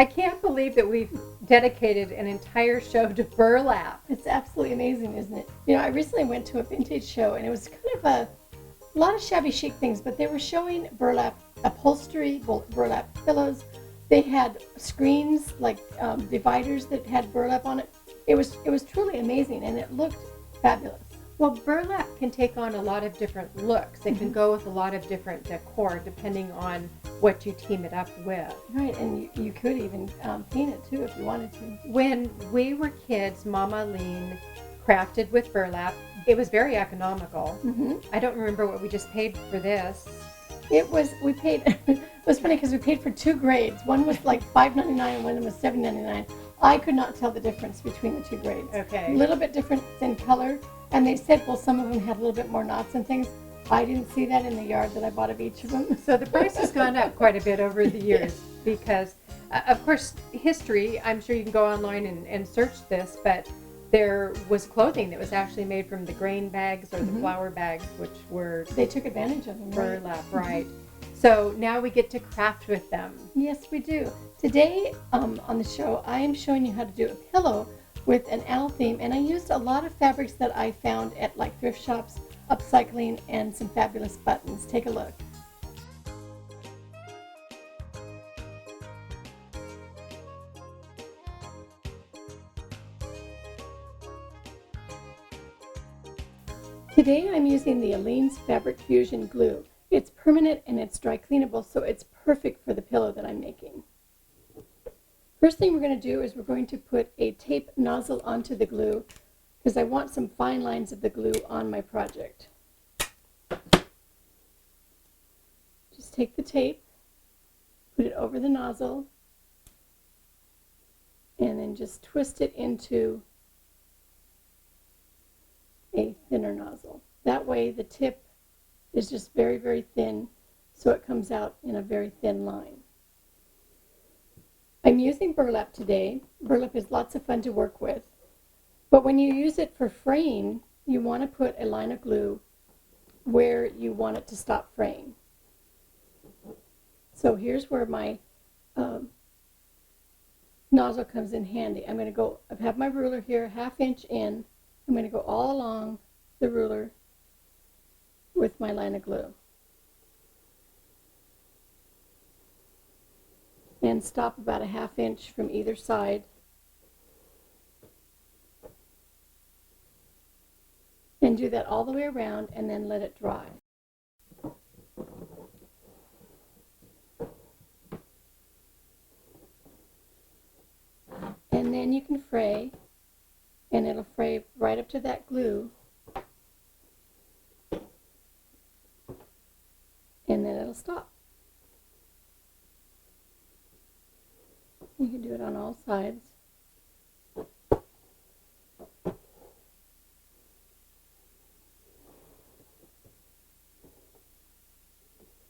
I can't believe that we've dedicated an entire show to burlap. It's absolutely amazing, isn't it? You know, I recently went to a vintage show, and it was kind of a lot of shabby chic things, but they were showing burlap upholstery, burlap pillows. They had screens, like dividers that had burlap on it. It was truly amazing, and it looked fabulous. Well, burlap can take on a lot of different looks. It can go with a lot of different decor depending on what you team it up with. Right, and you could even paint it too if you wanted to. When we were kids, Mama Lean crafted with burlap. It was very economical. I don't remember what we just paid for this. It was funny because we paid for 2 grades. One was like $5.99 and one was $7.99. I could not tell the difference between the 2 grades. Okay. A little bit different in color. And they said, well, some of them had a little bit more knots and things. I didn't see that in the yard that I bought of each of them. So the price has gone up quite a bit over the years because, of course, history, I'm sure you can go online and search this, but there was clothing that was actually made from the grain bags or the flour bags, which were... They took advantage of them, burlap, right. So now we get to craft with them. Yes, we do. Today on the show, I am showing you how to do a pillow with an owl theme, and I used a lot of fabrics that I found at like thrift shops, upcycling, and some fabulous buttons. Take a look. Today I'm using the Aleene's Fabric Fusion Glue. It's permanent and it's dry cleanable, so it's perfect for the pillow that I'm making. First thing we're going to do is we're going to put a tape nozzle onto the glue because I want some fine lines of the glue on my project. Just take the tape, put it over the nozzle, and then just twist it into a thinner nozzle. That way the tip is just very, very thin, so it comes out in a very thin line. I'm using burlap today. Burlap is lots of fun to work with. But when you use it for fraying, you want to put a line of glue where you want it to stop fraying. So here's where my nozzle comes in handy. I'm going to I have my ruler here, 1/2 inch in. I'm going to go all along the ruler with my line of glue. And stop about 1/2 inch from either side. And do that all the way around and then let it dry. And then you can fray, and it'll fray right up to that glue. And then it'll stop. You can do it on all sides.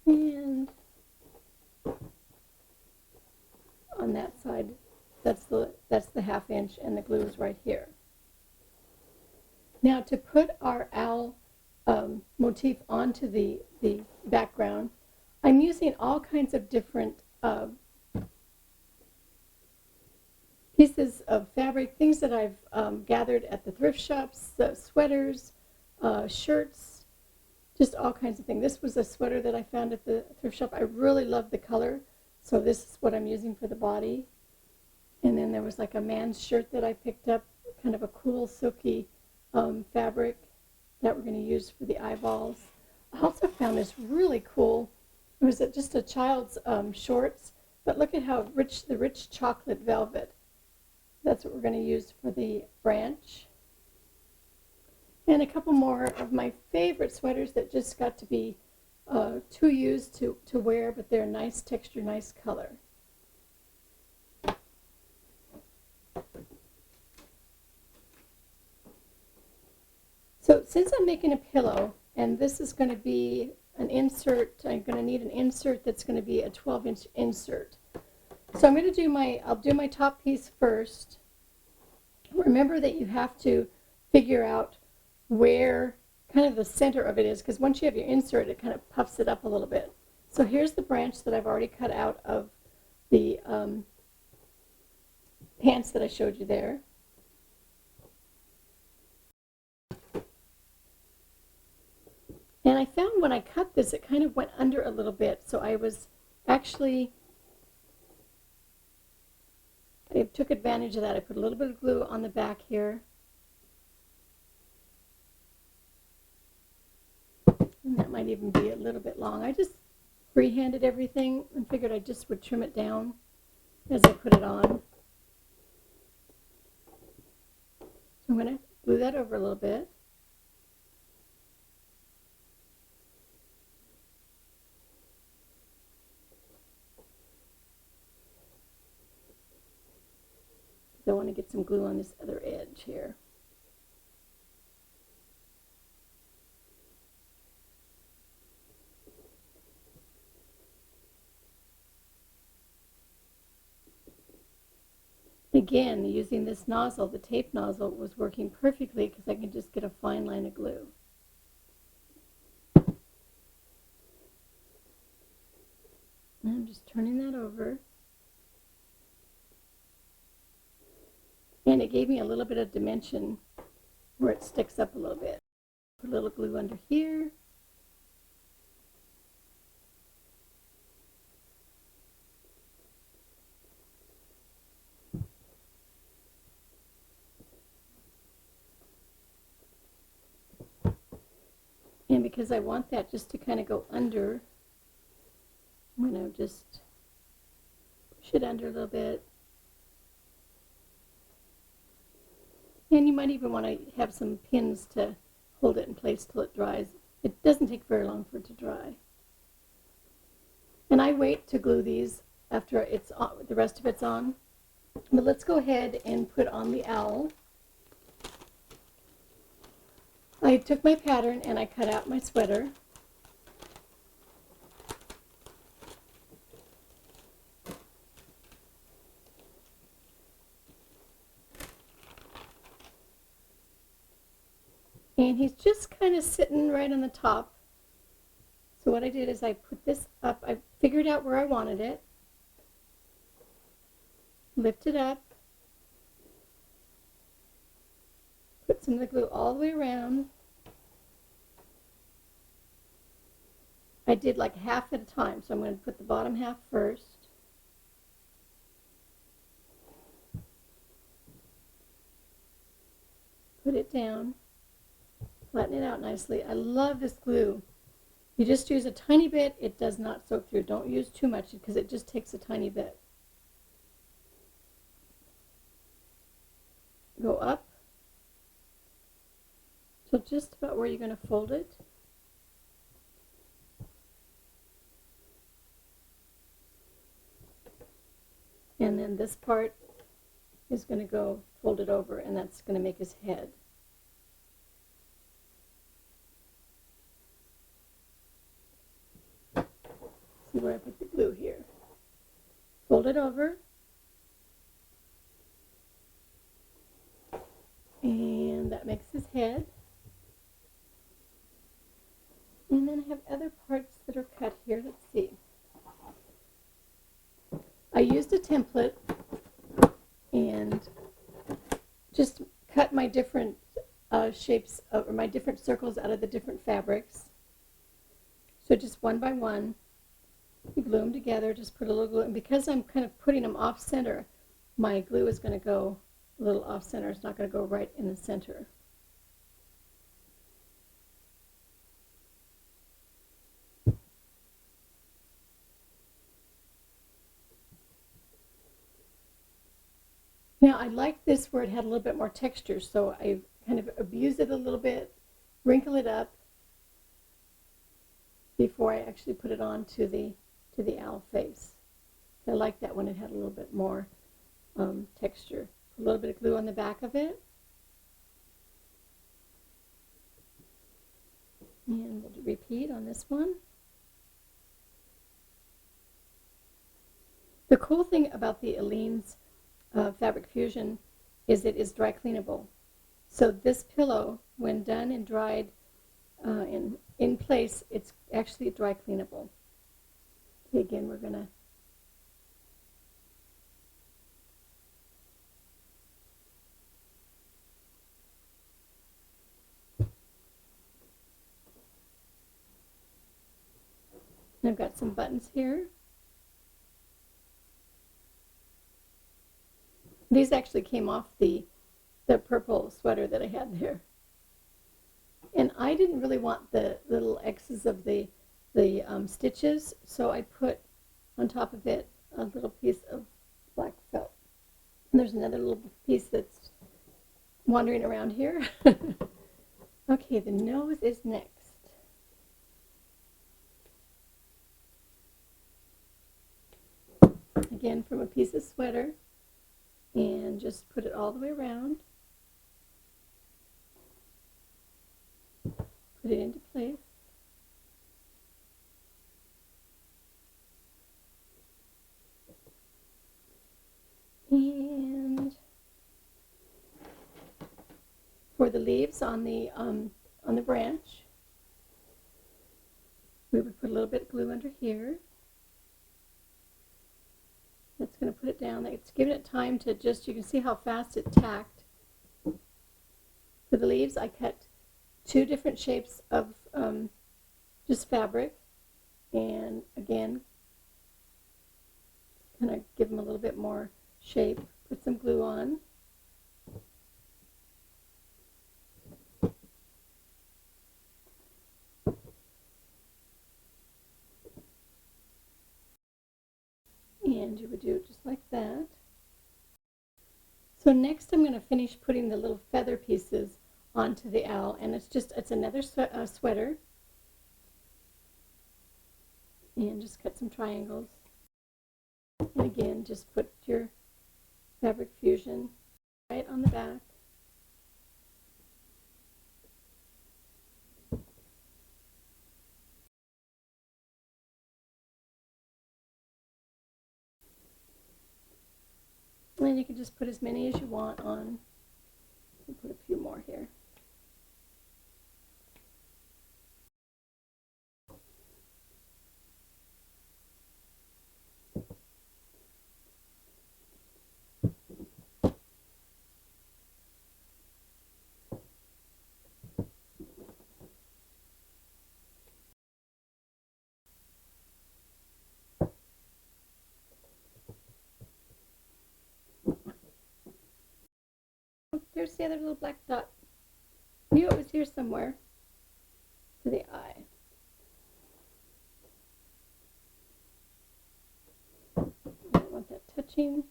And on that side, that's the 1/2 inch, and the glue is right here. Now to put our owl motif onto the background, I'm using all kinds of different pieces of fabric, things that I've gathered at the thrift shops, sweaters, shirts, just all kinds of things. This was a sweater that I found at the thrift shop. I really love the color, so this is what I'm using for the body. And then there was like a man's shirt that I picked up, kind of a cool silky fabric that we're going to use for the eyeballs. I also found this really cool, it was just a child's shorts, but look at how rich, the rich chocolate velvet. That's what we're going to use for the branch. And a couple more of my favorite sweaters that just got to be too used to wear, but they're nice texture, nice color. So since I'm making a pillow, and this is going to be an insert, I'm going to need an insert that's going to be a 12-inch insert. So I'm going to I'll do my top piece first. Remember that you have to figure out where kind of the center of it is, because once you have your insert, it kind of puffs it up a little bit. So here's the branch that I've already cut out of the pants that I showed you there. And I found when I cut this, it kind of went under a little bit. So I took advantage of that. I put a little bit of glue on the back here. And that might even be a little bit long. I just freehanded everything and figured I just would trim it down as I put it on. So I'm going to glue that over a little bit. I want to get some glue on this other edge here. Again, using this nozzle, the tape nozzle, was working perfectly because I could just get a fine line of glue. And I'm just turning that over. And it gave me a little bit of dimension where it sticks up a little bit. Put a little glue under here. And because I want that just to kind of go under, I'm going to just push it under a little bit. And you might even want to have some pins to hold it in place till it dries. It doesn't take very long for it to dry. And I wait to glue these after it's on, the rest of it's on. But let's go ahead and put on the owl. I took my pattern and I cut out my sweater. And he's just kind of sitting right on the top. So what I did is I put this up. I figured out where I wanted it. Lift it up. Put some of the glue all the way around. I did like half at a time, so I'm going to put the bottom half first. Put it down. Flatten it out nicely. I love this glue. You just use a tiny bit. It does not soak through. Don't use too much because it just takes a tiny bit. Go up till just about where you're going to fold it. And then this part is going to go folded over, and that's going to make his head. See where I put the glue here. Fold it over. And that makes his head. And then I have other parts that are cut here. Let's see. I used a template and just cut my different shapes or my different circles out of the different fabrics. So just one by one. You glue them together, just put a little glue, and because I'm kind of putting them off center, my glue is going to go a little off center. It's not going to go right in the center. Now I like this where it had a little bit more texture, so I kind of abuse it a little bit, wrinkle it up before I actually put it on to the owl face. I like that when it had a little bit more texture. A little bit of glue on the back of it. And we'll repeat on this one. The cool thing about the Aleene's Fabric Fusion is it is dry cleanable. So this pillow, when done and dried in place, it's actually dry cleanable. Okay, again, we're going to I've got some buttons here. These actually came off the purple sweater that I had there. And I didn't really want the little X's of the stitches, so I put on top of it a little piece of black felt. And there's another little piece that's wandering around here. Okay, the nose is next. Again, from a piece of sweater, and just put it all the way around. Put it into place. And for the leaves on the branch, we would put a little bit of glue under here. That's going to put it down. It's giving it time to just, you can see how fast it tacked. For the leaves, I cut 2 different shapes of just fabric, and again, kind of give them a little bit more shape. Put some glue on. And you would do it just like that. So next I'm going to finish putting the little feather pieces onto the owl, and it's another sweater. And just cut some triangles. And again, just put your fabric fusion right on the back. And then you can just put as many as you want on. I'll put a few more here. There's the other little black dot. Knew it was here somewhere. For the eye. I don't want that touching.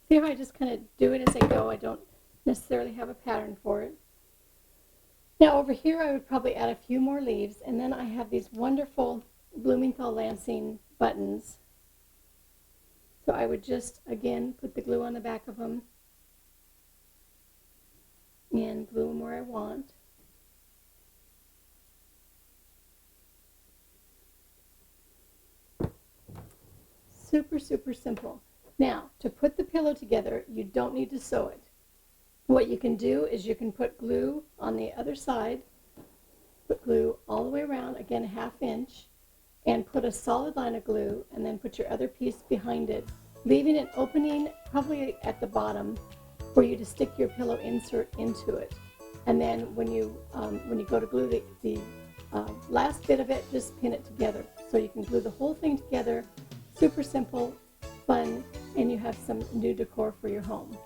See how I just kind of do it as I go? I don't necessarily have a pattern for it. Now over here I would probably add a few more leaves, and then I have these wonderful Blumenthal Lansing buttons. So I would just, again, put the glue on the back of them and glue them where I want. Super, super simple. Now, to put the pillow together, you don't need to sew it. What you can do is you can put glue on the other side, put glue all the way around, again, a 1/2 inch, and put a solid line of glue, and then put your other piece behind it, leaving an opening probably at the bottom for you to stick your pillow insert into it. And then when you go to glue the last bit of it, just pin it together. So you can glue the whole thing together. Super simple, fun, and you have some new decor for your home.